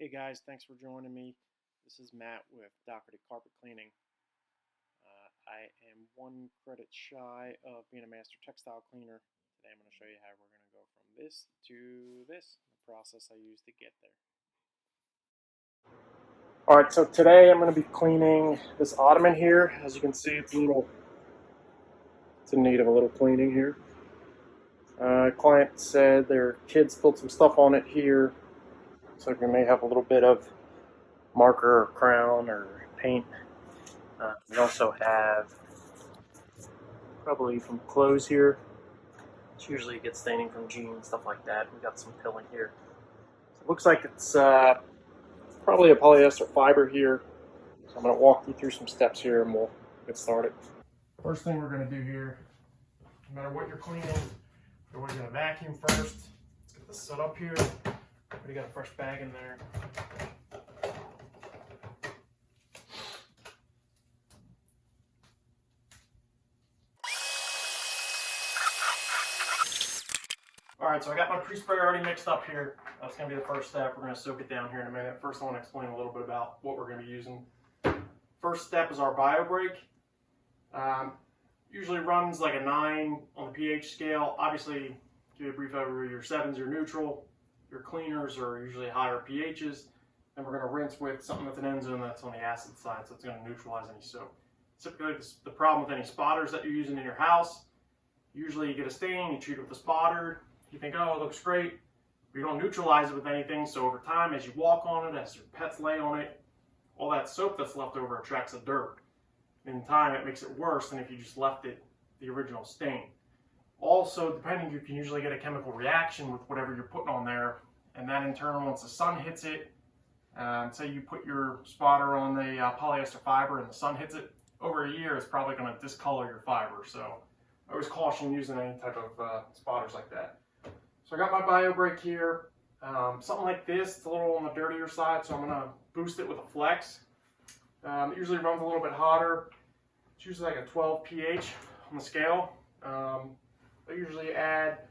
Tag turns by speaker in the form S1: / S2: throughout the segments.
S1: Hey guys, thanks for joining me. This is Matt with Doherty Carpet Cleaning. I am one credit shy of being a master textile cleaner. Today I'm going to show you how we're going to go from this to this, the process I use to get there. Alright, so today I'm going to be cleaning this Ottoman here. As you can see, it's in need of a little cleaning here. Client said their kids spilled some stuff on it here, so we may have a little bit of marker or crown or paint. We also have probably some clothes here. It's usually gets staining from jeans, stuff like that. We got some pilling here. So it looks like it's probably a polyester fiber here. So I'm going to walk you through some steps here and we'll get started. First thing we're going to do here, no matter what you're cleaning, we're going to vacuum first. Let's get this set up here. We got a fresh bag in there. Alright, so I got my Prespray already mixed up here. That's going to be the first step. We're going to soak it down here in a minute. First I want to explain a little bit about what we're going to be using. First step is our bio break. Usually runs like a 9 on the pH scale. Obviously, give you a brief overview, your 7s are neutral. Your cleaners are usually higher pHs. And we're going to rinse with something that's an enzyme that's on the acid side, so it's going to neutralize any soap. Typically, the problem with any spotters that you're using in your house, usually you get a stain, you treat it with a spotter. You think, oh, it looks great, but you don't neutralize it with anything, so over time, as you walk on it, as your pets lay on it, all that soap that's left over attracts the dirt. In time, it makes it worse than if you just left it the original stain. Also, depending, you can usually get a chemical reaction with whatever you're putting on there, and that in turn, once the sun hits it, say you put your spotter on the polyester fiber and the sun hits it, over a year, it's probably going to discolor your fiber, so I always caution using any type of spotters like that. So I got my bio break here. Something like this, it's a little on the dirtier side, so I'm going to boost it with a flex. It usually runs a little bit hotter. It's usually like a 12 pH on the scale. I usually add,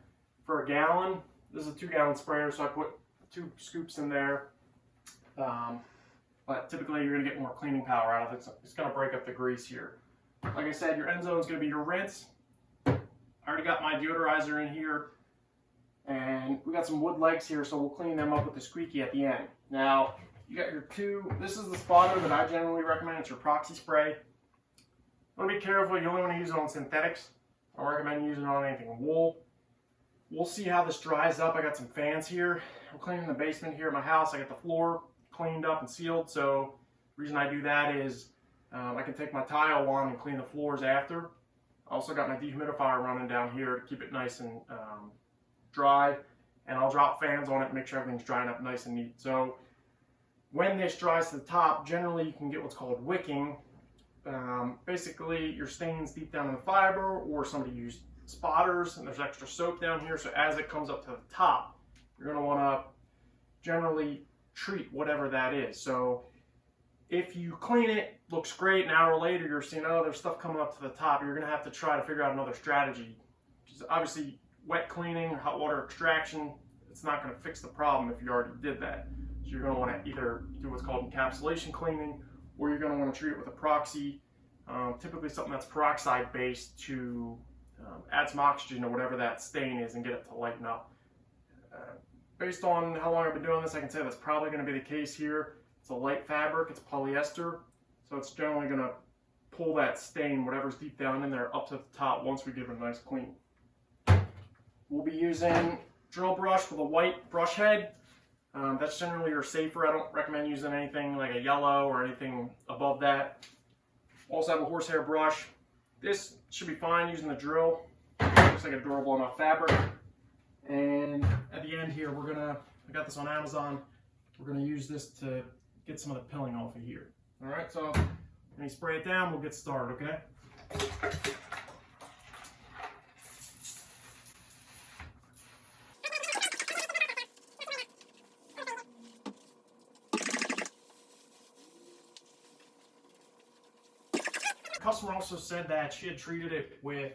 S1: for a gallon, this is a 2-gallon sprayer, so I put 2 scoops in there. But typically you're going to get more cleaning power out of it. It's going to break up the grease here. Like I said, your end zone is going to be your rinse. I already got my deodorizer in here. And we got some wood legs here, so we'll clean them up with the squeaky at the end. Now, you got your 2, this is the spotter that I generally recommend. It's your proxy spray. Want to be careful, you only want to use it on synthetics. I don't recommend using it on anything wool. We'll see how this dries up. I got some fans here. I'm cleaning the basement here at my house. I got the floor cleaned up and sealed, so the reason I do that is I can take my tile on and clean the floors after. I also got my dehumidifier running down here to keep it nice and dry, and I'll drop fans on it and make sure everything's drying up nice and neat. So when this dries to the top, generally you can get what's called wicking. Basically your stains deep down in the fiber, or somebody used spotters and there's extra soap down here, so as it comes up to the top, you're going to want to generally treat whatever that is. So if you clean it, looks great, an hour later you're seeing, oh, there's stuff coming up to the top, you're going to have to try to figure out another strategy. Obviously, wet cleaning or hot water extraction, it's not going to fix the problem if you already did that. So you're going to want to either do what's called encapsulation cleaning, or you're going to want to treat it with a proxy, typically something that's peroxide based, to add some oxygen or whatever that stain is and get it to lighten up. Based on how long I've been doing this, I can say that's probably going to be the case here. It's a light fabric, it's polyester, so it's generally going to pull that stain, whatever's deep down in there, up to the top once we give it a nice clean. We'll be using drill brush with a white brush head. That's generally your safer. I don't recommend using anything like a yellow or anything above that. Also have a horsehair brush. This should be fine using the drill. Looks like a durable enough fabric. And at the end here, I got this on Amazon. We're gonna use this to get some of the pilling off of here. All right, so when you spray it down, we'll get started, okay? The customer also said that she had treated it with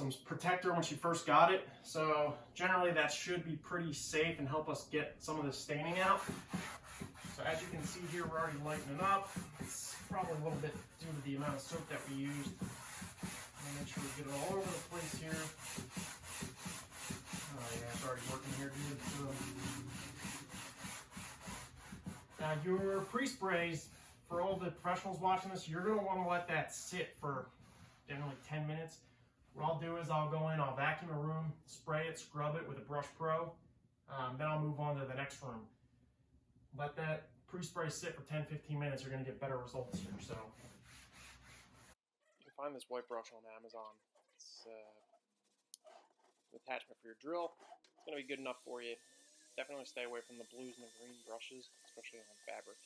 S1: some protector when she first got it. So generally that should be pretty safe and help us get some of the staining out. So as you can see here, we're already lightening up. It's probably a little bit due to the amount of soap that we used. Make sure we get it all over the place here. Oh yeah, it's already working here good. So, now your pre-sprays, for all the professionals watching this, you're going to want to let that sit for generally 10 minutes. What I'll do is I'll go in, I'll vacuum a room, spray it, scrub it with a Brush Pro. Then I'll move on to the next room. Let that pre-spray sit for 10-15 minutes. You're going to get better results here. So you can find this white brush on Amazon. It's an attachment for your drill. It's going to be good enough for you. Definitely stay away from the blues and the green brushes, especially on fabric.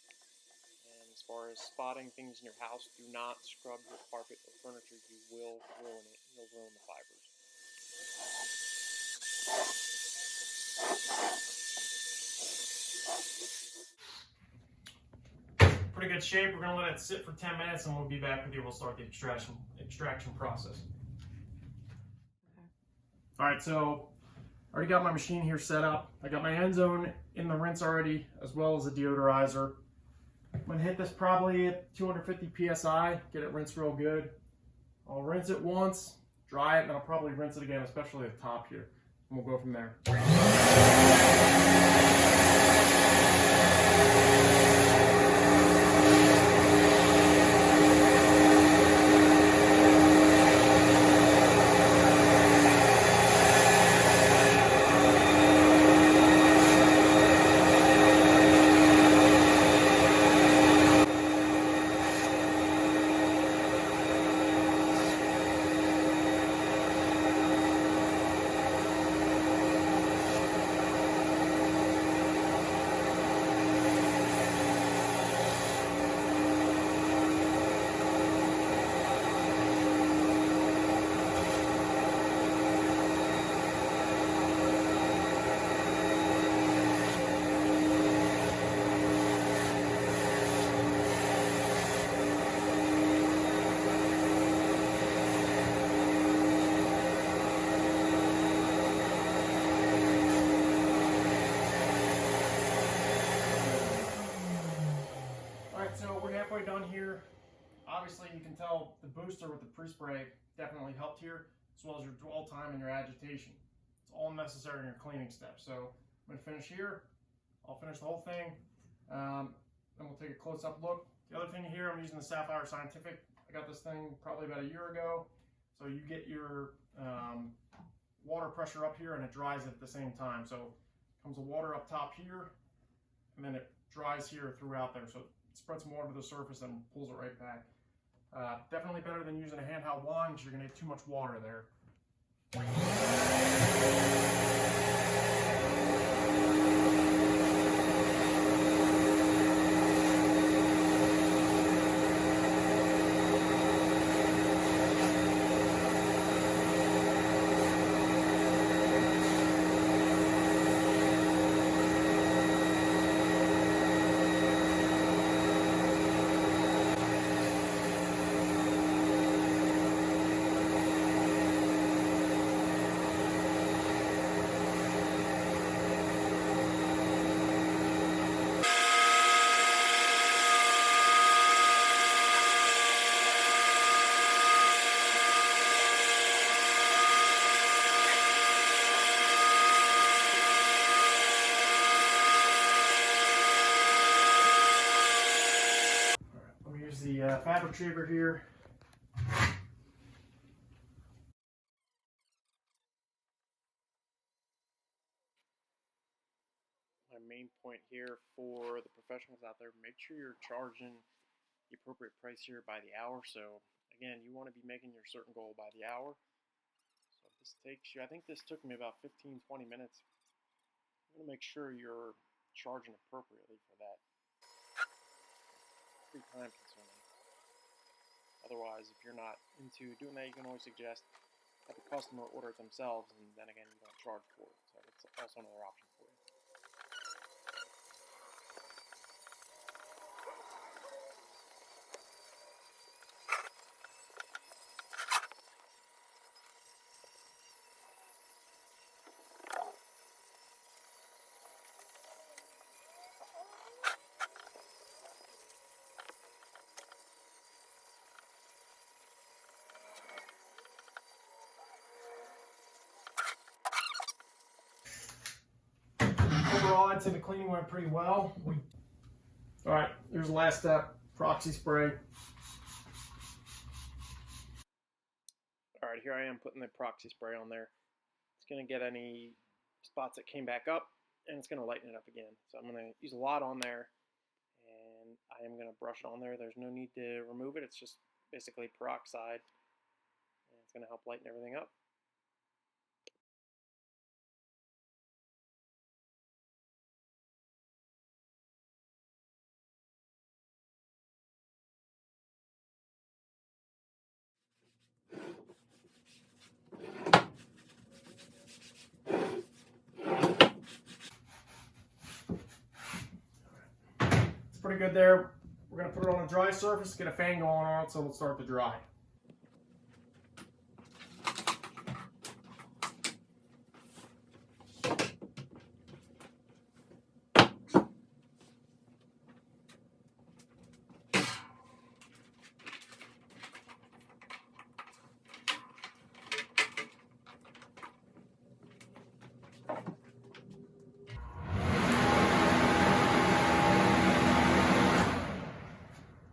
S1: And as far as spotting things in your house, do not scrub your carpet or furniture. You will ruin it. You'll ruin the fibers. Pretty good shape. We're going to let it sit for 10 minutes and we'll be back with you. We'll start the extraction process. Okay. All right, so I already got my machine here set up. I got my end zone in the rinse already, as well as a deodorizer. I'm going to hit this probably at 250 psi, get it rinsed real good. I'll rinse it once, dry it, and I'll probably rinse it again, especially at the top here. And we'll go from there. So we're halfway done here. Obviously you can tell the booster with the pre-spray definitely helped here, as well as your dwell time and your agitation. It's all necessary in your cleaning steps. So I'm going to finish here. I'll finish the whole thing. Then we'll take a close-up look. The other thing here, I'm using the Sapphire Scientific. I got this thing probably about a year ago. So you get your water pressure up here and it dries at the same time. So comes the water up top here and then it dries here throughout there. So spread some water to the surface and pulls it right back. Definitely better than using a handheld wand because you're going to get too much water there. The fabric retriever here. My main point here for the professionals out there, make sure you're charging the appropriate price here by the hour. So again, you want to be making your certain goal by the hour. So if this takes you, I think this took me about 15-20 minutes. You want to make sure you're charging appropriately for that. Pretty time consuming. Otherwise, if you're not into doing that, you can always suggest have the customer order it themselves, and then again, you don't charge for it. So it's also another option for you. I'd say the cleaning went pretty well. All right, here's the last step, proxy spray. All right, here I am putting the proxy spray on there. It's gonna get any spots that came back up, and it's gonna lighten it up again. So I'm gonna use a lot on there, and I am gonna brush it on there. There's no need to remove it. It's just basically peroxide, and it's gonna help lighten everything up. Pretty good there. We're going to put it on a dry surface, get a fan going on it so it'll start to dry.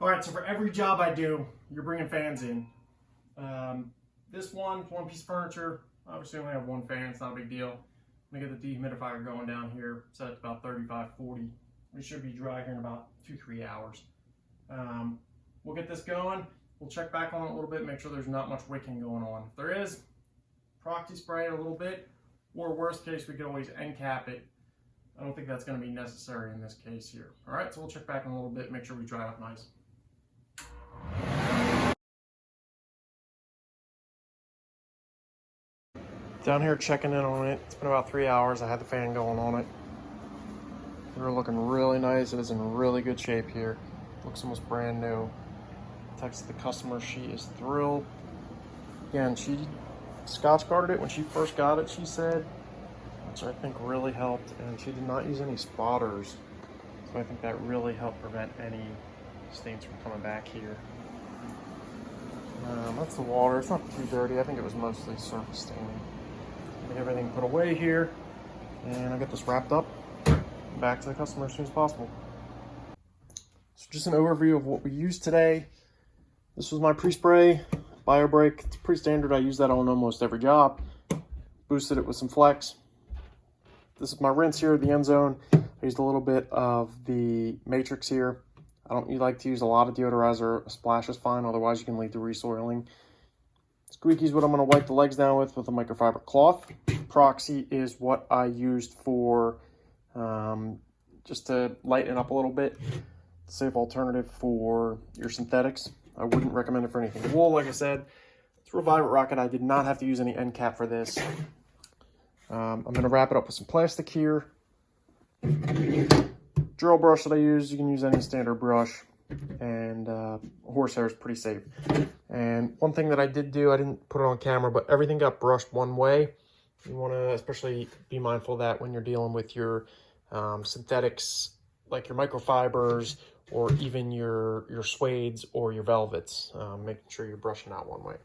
S1: Alright, so for every job I do, you're bringing fans in. This one piece of furniture, obviously I only have one fan, it's not a big deal. I'm going to get the dehumidifier going down here, set it to about 35, 40. We should be dry here in about 2-3 hours. We'll get this going, we'll check back on it a little bit, make sure there's not much wicking going on. If there is, proxy spray it a little bit, or worst case, we could always end cap it. I don't think that's going to be necessary in this case here. Alright, so we'll check back in a little bit, make sure we dry it up nice. Down here checking in on it. It's been about 3 hours. I had the fan going on it. They're looking really nice. It is in really good shape here. Looks almost brand new. Texted the customer. She is thrilled. Again, she Scotch guarded it when she first got it, she said, which I think really helped. And she did not use any spotters. So I think that really helped prevent any stains from coming back here. That's the water. It's not too dirty. I think it was mostly surface staining. Get everything put away here, and I'll get this wrapped up back to the customer as soon as possible. So just an overview of what we used today. This was my Prespray bio brake. It's pretty standard. I use that on almost every job. Boosted it with some Flex. This is my rinse here, the end zone. I used a little bit of the Matrix here. You like to use a lot of deodorizer. A splash is fine, otherwise you can lead to resoiling. Squeaky is what I'm going to wipe the legs down with a microfiber cloth. Proxy is what I used for just to lighten it up a little bit. Safe alternative for your synthetics. I wouldn't recommend it for anything wool, like I said. It's Revive It Rocket. I did not have to use any end cap for this. I'm going to wrap it up with some plastic here. Drill brush that I use, you can use any standard brush. And horsehair is pretty safe. And one thing that I did do, I didn't put it on camera, but everything got brushed one way. You want to especially be mindful of that when you're dealing with your synthetics, like your microfibers, or even your suedes or your velvets. Making sure you're brushing out one way.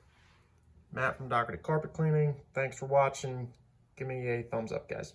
S1: Matt from Decorative Carpet Cleaning, thanks for watching. Give me a thumbs up, guys.